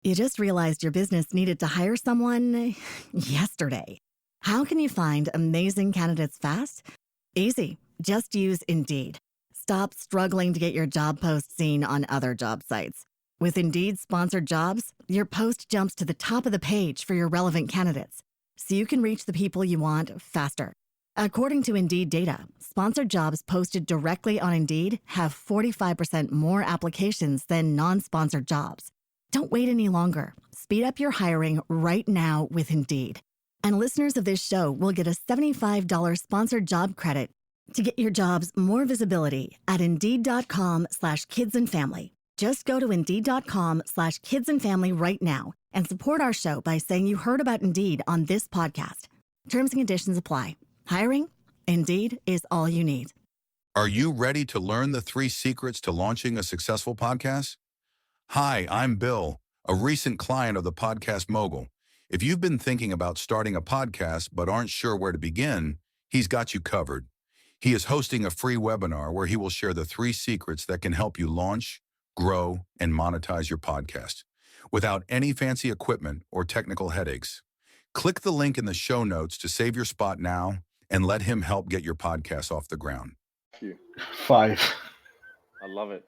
You just realized your business needed to hire someone yesterday. How can you find amazing candidates fast? Easy. Just use Indeed. Stop struggling to get your job post seen on other job sites. With Indeed sponsored jobs, your post jumps to the top of the page for your relevant candidates, so you can reach the people you want faster. According to Indeed data, sponsored jobs posted directly on Indeed have 45% more applications than non-sponsored jobs. Don't wait any longer. Speed up your hiring right now with Indeed. And listeners of this show will get a $75 sponsored job credit to get your jobs more visibility at Indeed.com/kidsandfamily. Just go to Indeed.com/kidsandfamily right now and support our show by saying you heard about Indeed on this podcast. Terms and conditions apply. Hiring? Indeed is all you need. Are you ready to learn the 3 secrets to launching a successful podcast? Hi, I'm Bill, a recent client of the Podcast Mogul. If you've been thinking about starting a podcast but aren't sure where to begin, he's got you covered. He is hosting a free webinar where he will share the 3 secrets that can help you launch, grow, and monetize your podcast without any fancy equipment or technical headaches. Click the link in the show notes to save your spot now and let him help get your podcast off the ground. 5. I love it.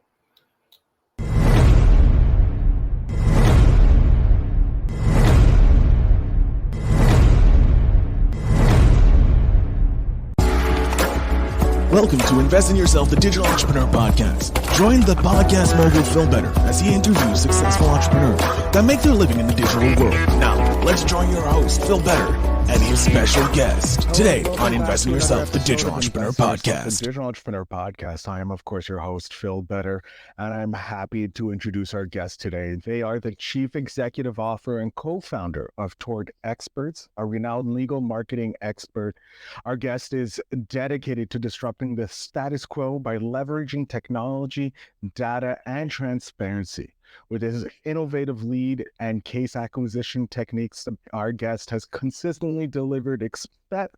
Welcome to Invest in Yourself, the Digital Entrepreneur Podcast. Join the podcast mogul Phil Better as he interviews successful entrepreneurs that make their living in the digital world. Now, let's join your host, Phil Better, and his special guest today on Invest in Yourself, the Digital Entrepreneur Podcast. The Digital Entrepreneur Podcast. I am, of course, your host, Phil Better, and I'm happy to introduce our guest today. They are the Chief Executive Officer and co-founder of Tort Experts, a renowned legal marketing expert. Our guest is dedicated to disrupting the status quo by leveraging technology, data, and transparency. With his innovative lead and case acquisition techniques, our guest has consistently delivered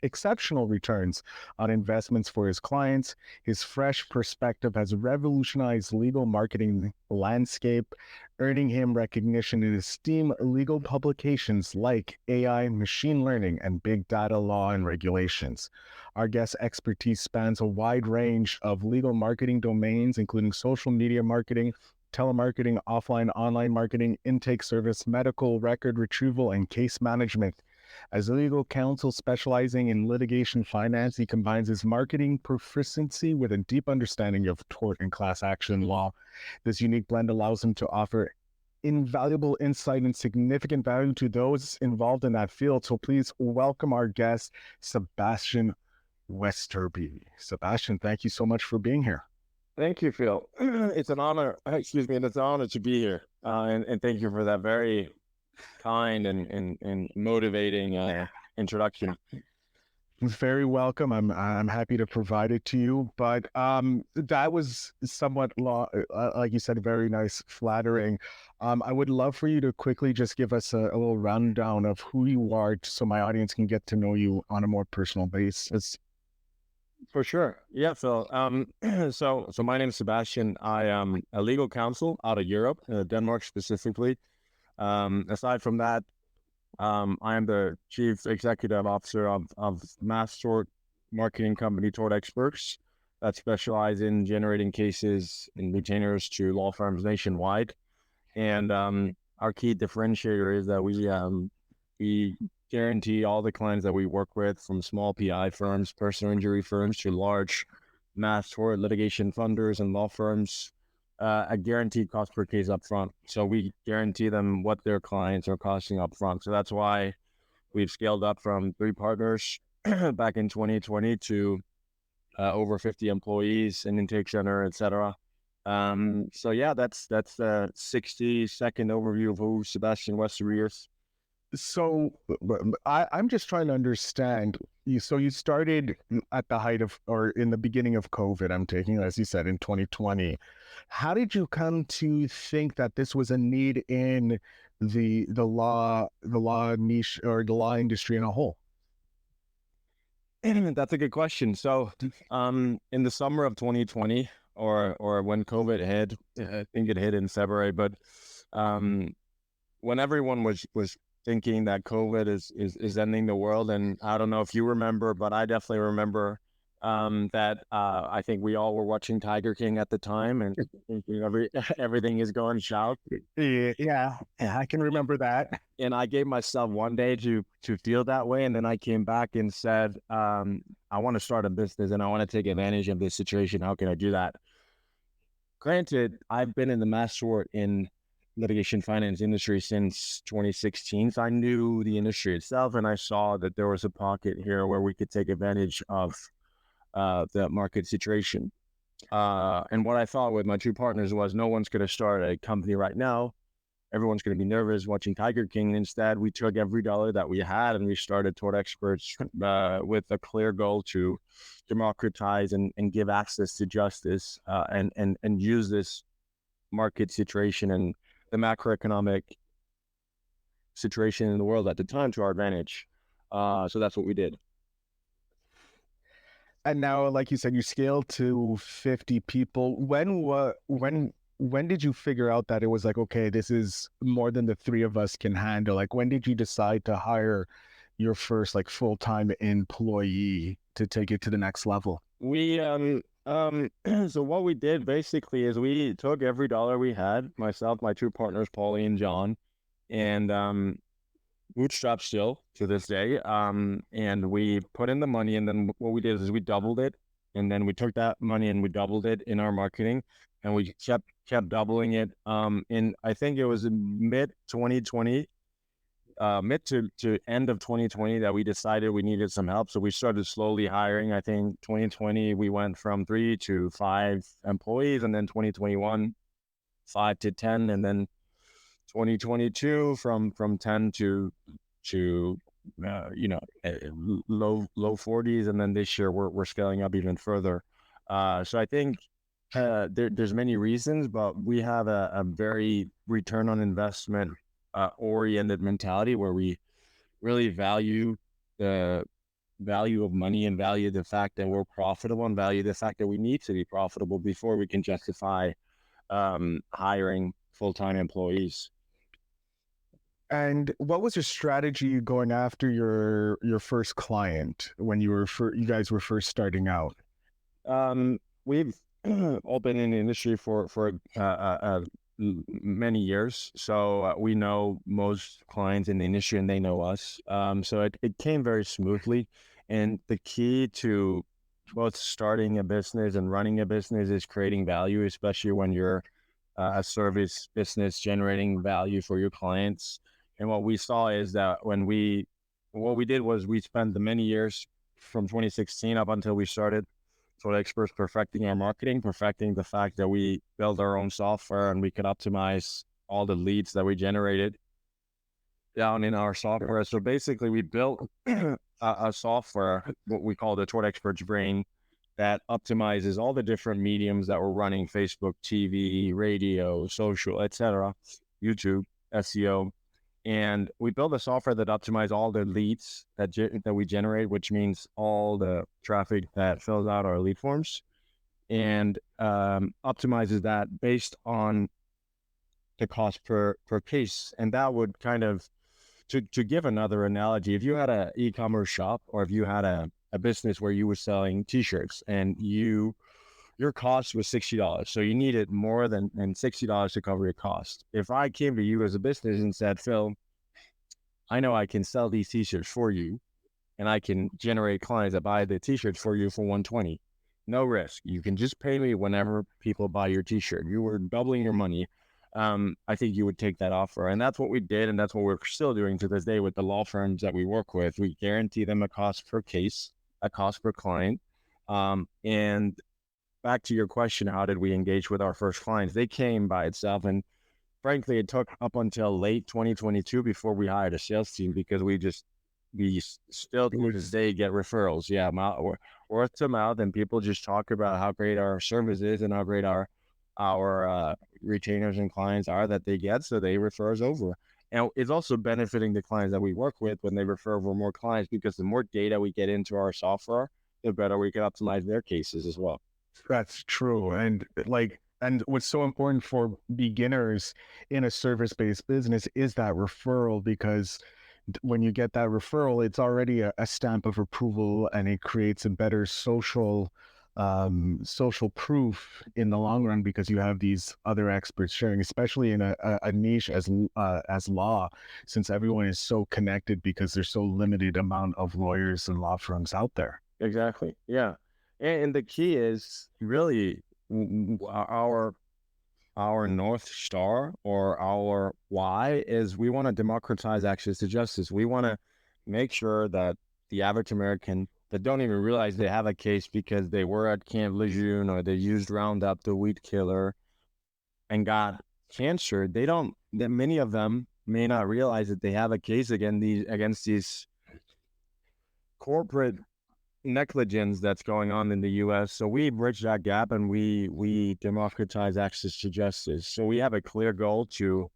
exceptional returns on investments for his clients. His fresh perspective has revolutionized legal marketing landscape, earning him recognition in esteemed legal publications like AI, machine learning, and big data law and regulations. Our guest's expertise spans a wide range of legal marketing domains, including social media marketing, telemarketing, offline, online marketing, intake service, medical record retrieval, and case management. As a legal counsel specializing in litigation finance, he combines his marketing proficiency with a deep understanding of tort and class action law. This unique blend allows him to offer invaluable insight and significant value to those involved in that field. So please welcome our guest, Sebastian Westerby. Sebastian, thank you so much for being here. Thank you, Phil. It's an honor. Excuse me, and it's an honor to be here. And thank you for that very kind and motivating introduction. Very welcome. I'm happy to provide it to you. But that was somewhat, like you said, very nice, flattering. I would love for you to quickly just give us a little rundown of who you are, so my audience can get to know you on a more personal basis. For sure. Yeah, Phil. So my name is Sebastian. I am a legal counsel out of Europe, Denmark specifically. Aside from that, I am the Chief Executive Officer of mass tort marketing company Tort Experts that specialize in generating cases and retainers to law firms nationwide. And our key differentiator is that we guarantee all the clients that we work with, from small PI firms, personal injury firms, to large mass tort litigation funders and law firms, a guaranteed cost per case upfront. So we guarantee them what their clients are costing upfront. So that's why we've scaled up from 3 partners back in 2020 to over 50 employees, an intake center, etc. So yeah, that's a 60-second overview of who Sebastian Westerby is. So I'm just trying to understand. So you started at the height of, or in the beginning of COVID, I'm taking, as you said, in 2020. How did you come to think that this was a need in the law niche, or the law industry in a whole? That's a good question. So in the summer of 2020, or when COVID hit, I think it hit in February, but when everyone was thinking that COVID is ending the world, and I don't know if you remember, but I definitely remember that I think we all were watching Tiger King at the time and thinking everything is going south. Yeah, I can remember that. And I gave myself one day to feel that way, and then I came back and said, I want to start a business and I want to take advantage of this situation. How can I do that? Granted, I've been in the mastermind in litigation finance industry since 2016. So I knew the industry itself, and I saw that there was a pocket here where we could take advantage of the market situation. And what I thought with my two partners was no one's going to start a company right now. Everyone's going to be nervous watching Tiger King. Instead, we took every dollar that we had and we started Tort Experts with a clear goal to democratize and give access to justice and use this market situation and the macroeconomic situation in the world at the time to our advantage. So that's what we did. And now, like you said, you scaled to 50 people. When did you figure out that it was like, okay, this is more than the three of us can handle? Like, when did you decide to hire your first like full-time employee to take it to the next level? We so what we did basically is we took every dollar we had, myself, my two partners, Paulie and John, and bootstrap still to this day. And we put in the money, and then what we did is we doubled it, and then we took that money and we doubled it in our marketing, and we kept doubling it. In I think it was in mid 2020, mid to end of 2020 that we decided we needed some help. So we started slowly hiring. I think 2020 we went from 3 to 5 employees, and then 2021 5 to 10, and then 2022 from 10 to low 40s, and then this year we're scaling up even further. So I think there's many reasons, but we have a very return on investment oriented mentality where we really value the value of money and value the fact that we're profitable and value the fact that we need to be profitable before we can justify hiring full-time employees. And what was your strategy going after your first client when you guys were first starting out? We've all been in the industry for many years, so we know most clients in the industry and they know us. So it came very smoothly. And the key to both starting a business and running a business is creating value, especially when you're a service business generating value for your clients. And what we saw is that what we did was we spent the many years from 2016 up until we started Tort Experts perfecting our marketing, perfecting the fact that we built our own software and we could optimize all the leads that we generated down in our software. So basically we built a software, what we call the Tort Experts brain, that optimizes all the different mediums that we're running: Facebook, TV, radio, social, etc., YouTube, SEO. And we built a software that optimizes all the leads that we generate, which means all the traffic that fills out our lead forms, and optimizes that based on the cost per case. And that would kind of, to give another analogy, if you had an e-commerce shop, or if you had a business where you were selling t-shirts and your cost was $60. So you needed more than $60 to cover your cost. If I came to you as a business and said, Phil, I know I can sell these t-shirts for you and I can generate clients that buy the t-shirts for you for $120. No risk. You can just pay me whenever people buy your t-shirt. You were doubling your money. I think you would take that offer. And that's what we did. And that's what we're still doing to this day with the law firms that we work with. We guarantee them a cost per case, a cost per client. And back to your question, how did we engage with our first clients? They came by itself. And frankly, it took up until late 2022 before we hired a sales team, because we still to this day get referrals. Yeah, word to mouth, and people just talk about how great our service is and how great our retainers and clients are that they get. So they refer us over. And it's also benefiting the clients that we work with when they refer over more clients, because the more data we get into our software, the better we can optimize their cases as well. That's true. And like, And what's so important for beginners in a service-based business is that referral, because when you get that referral, it's already a stamp of approval, and it creates a better social proof in the long run, because you have these other experts sharing, especially in a niche as law, since everyone is so connected because there's so limited amount of lawyers and law firms out there. Exactly. Yeah. And the key is really our North Star, or our why, is we want to democratize access to justice. We want to make sure that the average American that don't even realize they have a case because they were at Camp Lejeune or they used Roundup, the weed killer, and got cancer, that many of them may not realize that they have a case against these corporate negligence that's going on in the U.S. So we bridge that gap, and we democratize access to justice. So we have a clear goal to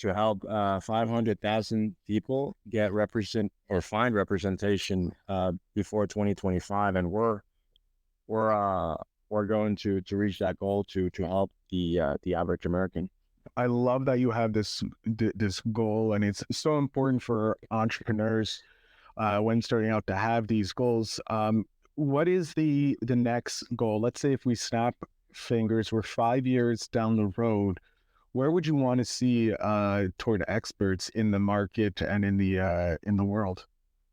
help 500,000 people find representation before 2025, and we're going to reach that goal to help the average American. I love that you have this goal, and it's so important for entrepreneurs when starting out to have these goals. What is the next goal? Let's say if we snap fingers, we're 5 years down the road. Where would you want to see Tort Experts in the market and in the world?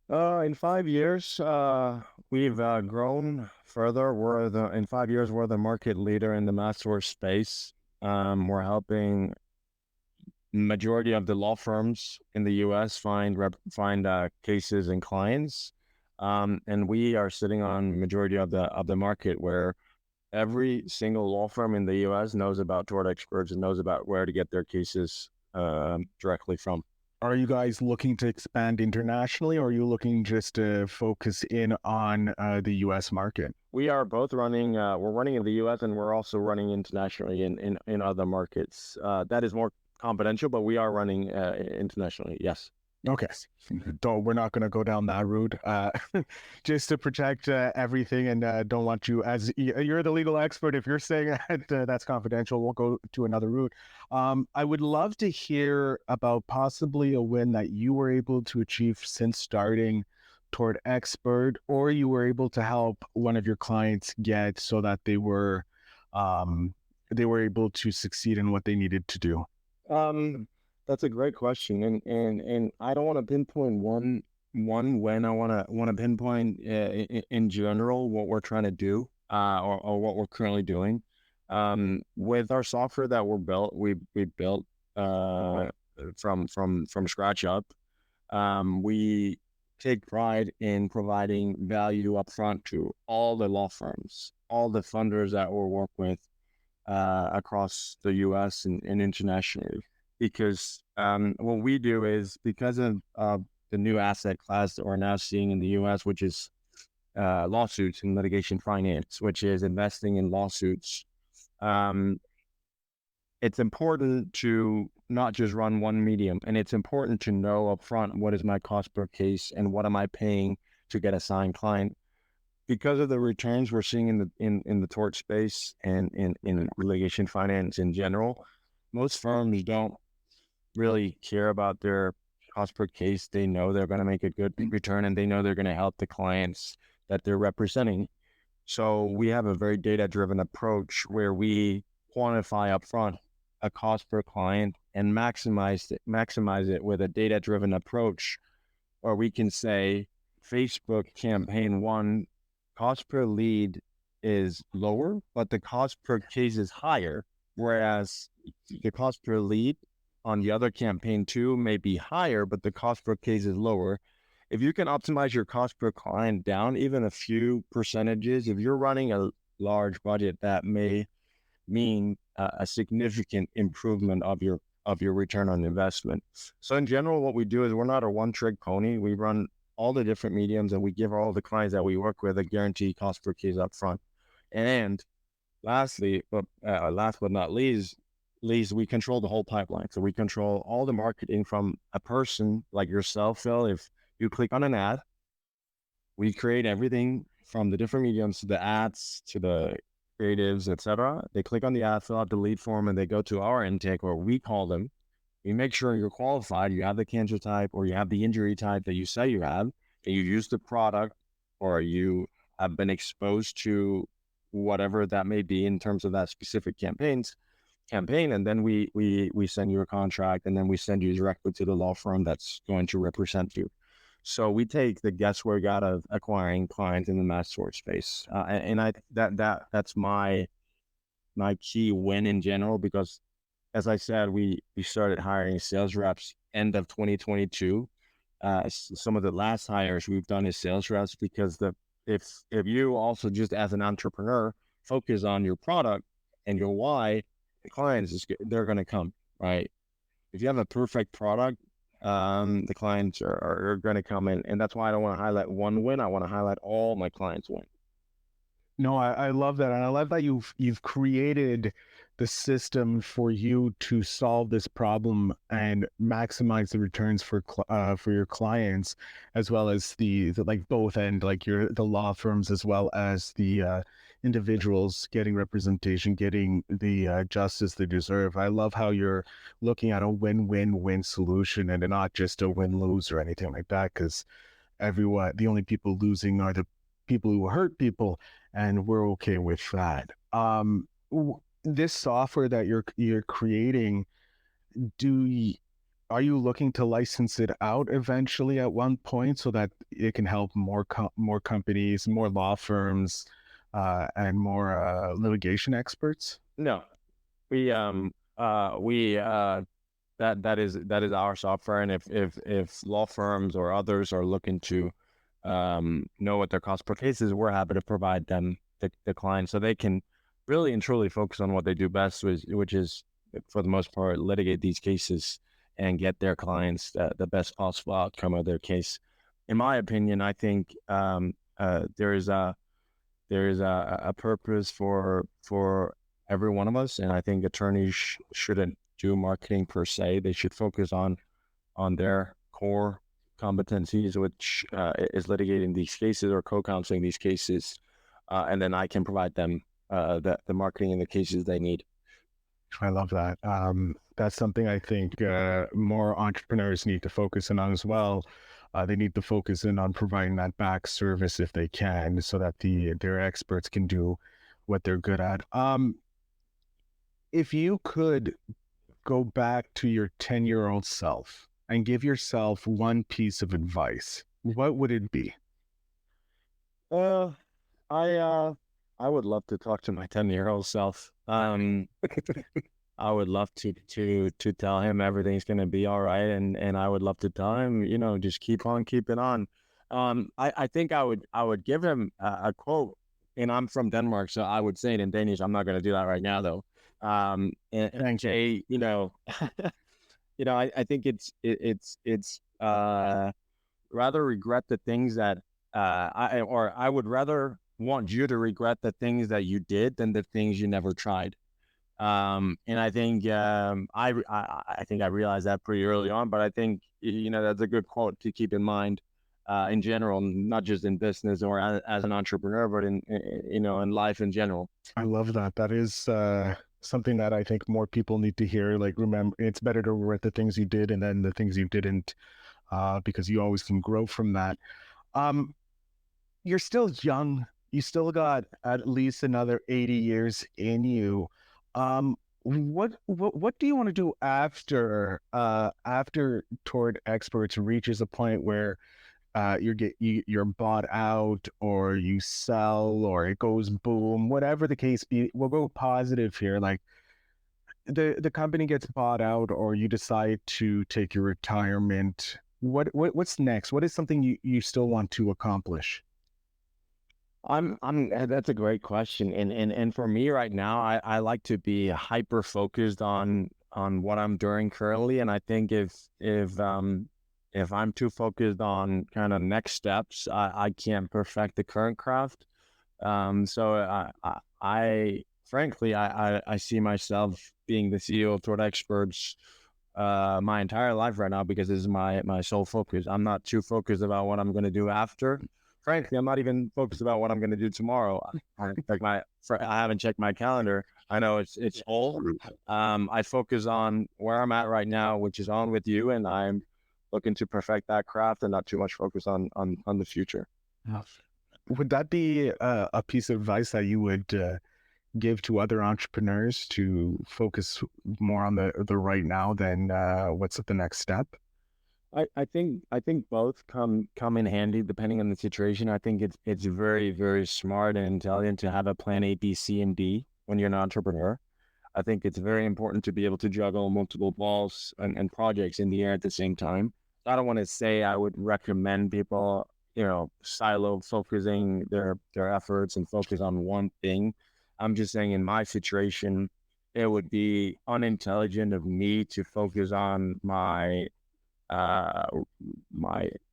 In 5 years, we've grown further. In 5 years, we're the market leader in the master space. We're helping majority of the law firms in the U.S. find cases and clients, and we are sitting on majority of the market, where every single law firm in the U.S. knows about Tort Experts and knows about where to get their cases directly from. Are you guys looking to expand internationally, or are you looking just to focus in on the U.S. market? We are both running. We're running in the U.S. and we're also running internationally in other markets. That is more confidential, but we are running internationally. Yes. Okay. We're not going to go down that route, just to protect everything, and don't want you, as you're the legal expert, if you're saying that's confidential, we'll go to another route. I would love to hear about possibly a win that you were able to achieve since starting Tort Expert, or you were able to help one of your clients get so that they were able to succeed in what they needed to do. That's a great question, and I don't want to pinpoint one when. I want to pinpoint in general what we're trying to do, or what we're currently doing. With our software that we built from scratch up. We take pride in providing value upfront to all the law firms, all the funders that we work with across the U.S. and internationally. Because what we do is, because of the new asset class that we're now seeing in the U.S., which is lawsuits and litigation finance, which is investing in lawsuits, it's important to not just run one medium, and it's important to know upfront what is my cost per case and what am I paying to get a signed client. Because of the returns we're seeing in the tort space and in litigation finance in general, most firms don't really care about their cost per case. They know they're going to make a good return, and they know they're going to help the clients that they're representing. So we have a very data-driven approach where we quantify upfront a cost per client and maximize it with a data-driven approach, where we can say Facebook campaign 1 cost per lead is lower, but the cost per case is higher, whereas the cost per lead on the other campaign 2 may be higher, but the cost per case is lower. If you can optimize your cost per client down even a few percentages, if you're running a large budget, that may mean a significant improvement of your return on investment. So in general, what we do is we're not a one-trick pony. We run all the different mediums, and we give all the clients that we work with a guaranteed cost per case up front. And last but not least, we control the whole pipeline. So we control all the marketing from a person like yourself, Phil. If you click on an ad, we create everything from the different mediums to the ads, to the creatives, etc. They click on the ad, fill out the lead form, and they go to our intake, or we call them. We make sure you're qualified, you have the cancer type, or you have the injury type that you say you have, and you use the product, or you have been exposed to whatever that may be in terms of that specific campaign, and then we send you a contract, and then we send you directly to the law firm that's going to represent you. So we take the guesswork out of acquiring clients in the mass tort space, and that's my key win in general, because as I said, we started hiring sales reps end of 2022. Some of the last hires we've done is sales reps, because if you also just as an entrepreneur focus on your product and your why, the clients they're going to come, right? If you have a perfect product, the clients are going to come in, and that's why I don't want to highlight one win. I want to highlight all my clients' win. No, I love that, and I love that you've created the system for you to solve this problem and maximize the returns for your clients, as well as the like both end, like the law firms as well as the individuals getting representation, getting the justice they deserve. I love how you're looking at a win-win-win solution and not just a win-lose or anything like that, because the only people losing are the people who hurt people, and we're okay with that. This software that you're creating, are you looking to license it out eventually at one point so that it can help more companies, more law firms, and more litigation experts? No, we that is our software, and if law firms or others are looking to know what their cost per case is, we're happy to provide them the client so they can really and truly focus on what they do best, which is, for the most part, litigate these cases and get their clients the best possible outcome of their case. In my opinion, I think there is a purpose for every one of us, and I think attorneys shouldn't do marketing per se. They should focus on their core competencies, which is litigating these cases or co-counseling these cases, and then I can provide them the marketing and the cases they need. I love that. That's something I think more entrepreneurs need to focus in on as well. They need to focus in on providing that back service if they can, so that their experts can do what they're good at. If you could go back to your 10-year-old self and give yourself one piece of advice, what would it be? I would love to talk to my 10-year-old self. I would love to tell him everything's going to be all right. And I would love to tell him, just keep on keeping on. I think I would give him a quote, and I'm from Denmark, so I would say it in Danish. I'm not going to do that right now though. And say, I think it's rather regret the things that I would rather want you to regret the things that you did than the things you never tried. And I think I think I realized that pretty early on, but I think that's a good quote to keep in mind in general, not just in business or as an entrepreneur, but in life in general. I love that. That is something that I think more people need to hear. Like, remember, it's better to regret the things you did and then the things you didn't, because you always can grow from that. You're still young. You still got at least another 80 years in you. What do you want to do after Tort Experts reaches a point where you're bought out, or you sell, or it goes boom, whatever the case be? We'll go positive here. Like the company gets bought out, or you decide to take your retirement. What's next? What is something you still want to accomplish? That's a great question. And for me right now, I like to be hyper focused on what I'm doing currently. And I think if I'm too focused on kind of next steps, I can't perfect the current craft. So I frankly, I see myself being the CEO of Tort Experts my entire life right now, because this is my sole focus. I'm not too focused about what I'm going to do after. frankly, I'm not even focused about what I'm going to do tomorrow. I haven't checked my calendar. I know it's full. I focus on where I'm at right now, which is on with you, and I'm looking to perfect that craft and not too much focus on the future. Would that be a piece of advice that you would give to other entrepreneurs to focus more on the right now than what's the next step? I think both come in handy depending on the situation. I think it's very, very smart and intelligent to have a plan A, B, C, and D when you're an entrepreneur. I think it's very important to be able to juggle multiple balls and projects in the air at the same time. I don't want to say I would recommend people, silo focusing their efforts and focus on one thing. I'm just saying in my situation, it would be unintelligent of me to focus on my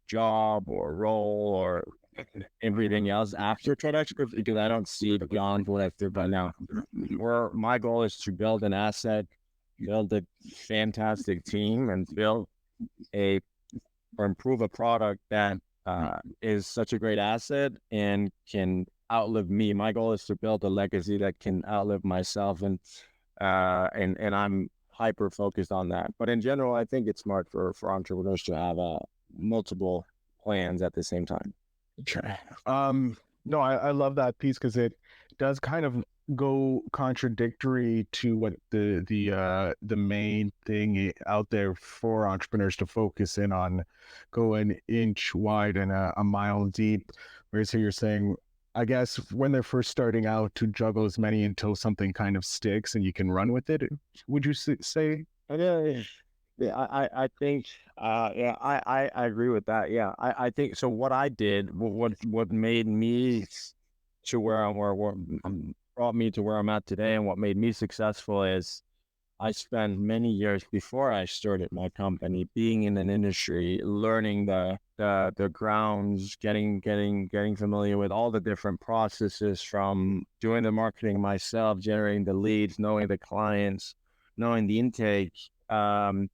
job or role or everything else after Tort Experts, because I don't see beyond what I've done by now. Where my goal is to build an asset, build a fantastic team, and improve a product that is such a great asset and can outlive me. My goal is to build a legacy that can outlive myself, and I'm hyper focused on that. But in general, I think it's smart for entrepreneurs to have multiple plans at the same time. Okay. No, I love that piece because it does kind of go contradictory to what the main thing out there for entrepreneurs to focus in on, go an inch wide and a mile deep. Whereas here you're saying, I guess when they're first starting out, to juggle as many until something kind of sticks and you can run with it. Would you say? I think, I agree with that. Yeah, I think so. What I did, what made me to brought me to where I'm at today, and what made me successful is I spent many years before I started my company being in an industry, learning the grounds, getting familiar with all the different processes, from doing the marketing myself, generating the leads, knowing the clients, knowing the intake. So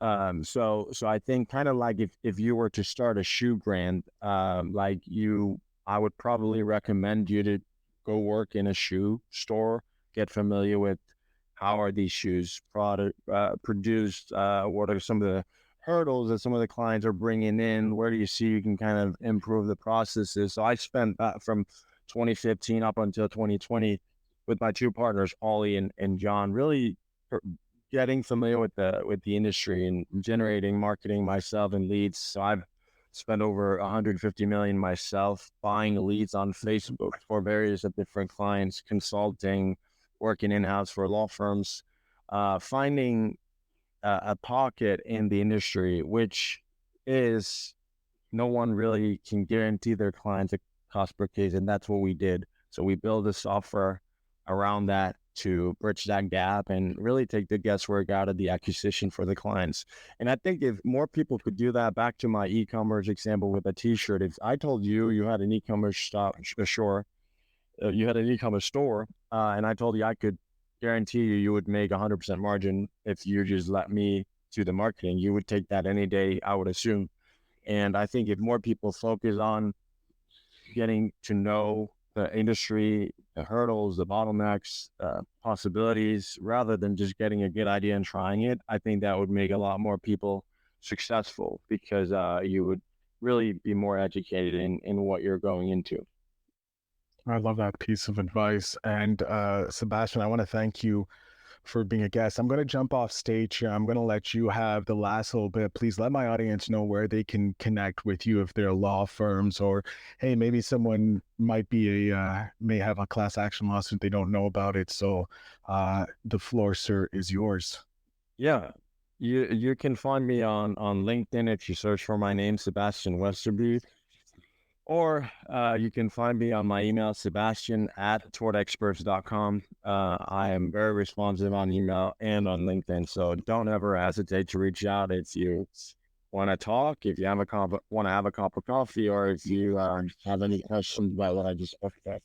I think kind of like if you were to start a shoe brand, I would probably recommend you to go work in a shoe store, get familiar with how are these shoes produced, what are some of the hurdles that some of the clients are bringing in, where do you see you can kind of improve the processes. So I spent from 2015 up until 2020 with my two partners, Ollie and John, really getting familiar with the industry and generating marketing myself and leads. So I've spent over 150 million myself buying leads on Facebook for various of different clients, consulting, working in-house for law firms, finding a pocket in the industry, which is no one really can guarantee their clients a cost per case. And that's what we did. So we built a software around that to bridge that gap and really take the guesswork out of the acquisition for the clients. And I think if more people could do that, back to my e-commerce example with a t-shirt, if I told you had an e-commerce store, and I told you I could guarantee you would make 100% margin if you just let me do the marketing, you would take that any day, I would assume. And I think if more people focus on getting to know the industry, the hurdles, the bottlenecks, possibilities, rather than just getting a good idea and trying it, I think that would make a lot more people successful, because you would really be more educated in what you're going into. I love that piece of advice. And Sebastian, I want to thank you for being a guest. I'm going to jump off stage here. I'm going to let you have the last little bit. Please let my audience know where they can connect with you if they're law firms, or, hey, maybe someone might be may have a class action lawsuit. They don't know about it. So the floor, sir, is yours. Yeah. You can find me on LinkedIn if you search for my name, Sebastian Westerby. Or you can find me on my email, sebastian@tortexperts.com. I am very responsive on email and on LinkedIn, so don't ever hesitate to reach out if you want to talk, if you want to have a cup of coffee, or if you have any questions about what I just spoke about.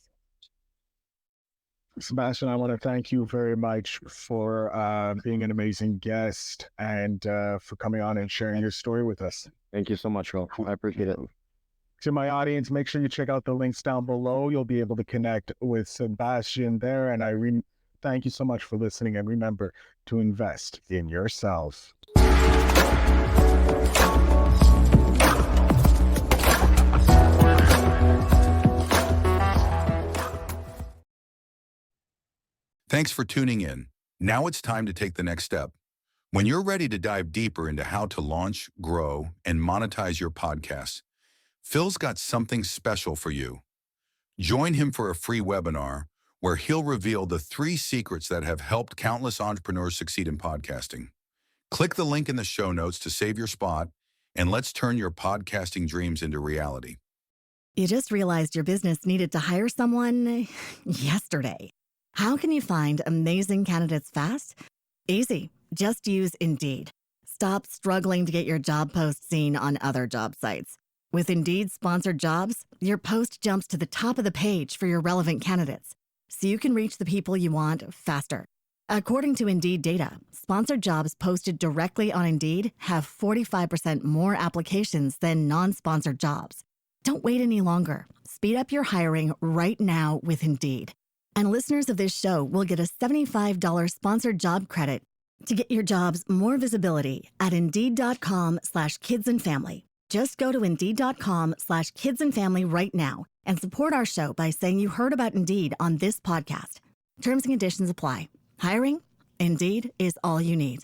Sebastian, I want to thank you very much for being an amazing guest and for coming on and sharing your story with us. Thank you so much, Will. I appreciate it. To my audience, make sure you check out the links down below. You'll be able to connect with Sebastian there. And thank you so much for listening. And remember to invest in yourself. Thanks for tuning in. Now it's time to take the next step. When you're ready to dive deeper into how to launch, grow, and monetize your podcast, Phil's got something special for you. Join him for a free webinar where he'll reveal the 3 secrets that have helped countless entrepreneurs succeed in podcasting. Click the link in the show notes to save your spot, and let's turn your podcasting dreams into reality. You just realized your business needed to hire someone yesterday. How can you find amazing candidates fast? Easy. Just use Indeed. Stop struggling to get your job post seen on other job sites. With Indeed sponsored jobs, your post jumps to the top of the page for your relevant candidates, so you can reach the people you want faster. According to Indeed data, sponsored jobs posted directly on Indeed have 45% more applications than non-sponsored jobs. Don't wait any longer. Speed up your hiring right now with Indeed. And listeners of this show will get a $75 sponsored job credit to get your jobs more visibility at Indeed.com/kidsandfamily. Just go to Indeed.com/kidsandfamily right now and support our show by saying you heard about Indeed on this podcast. Terms and conditions apply. Hiring? Indeed is all you need.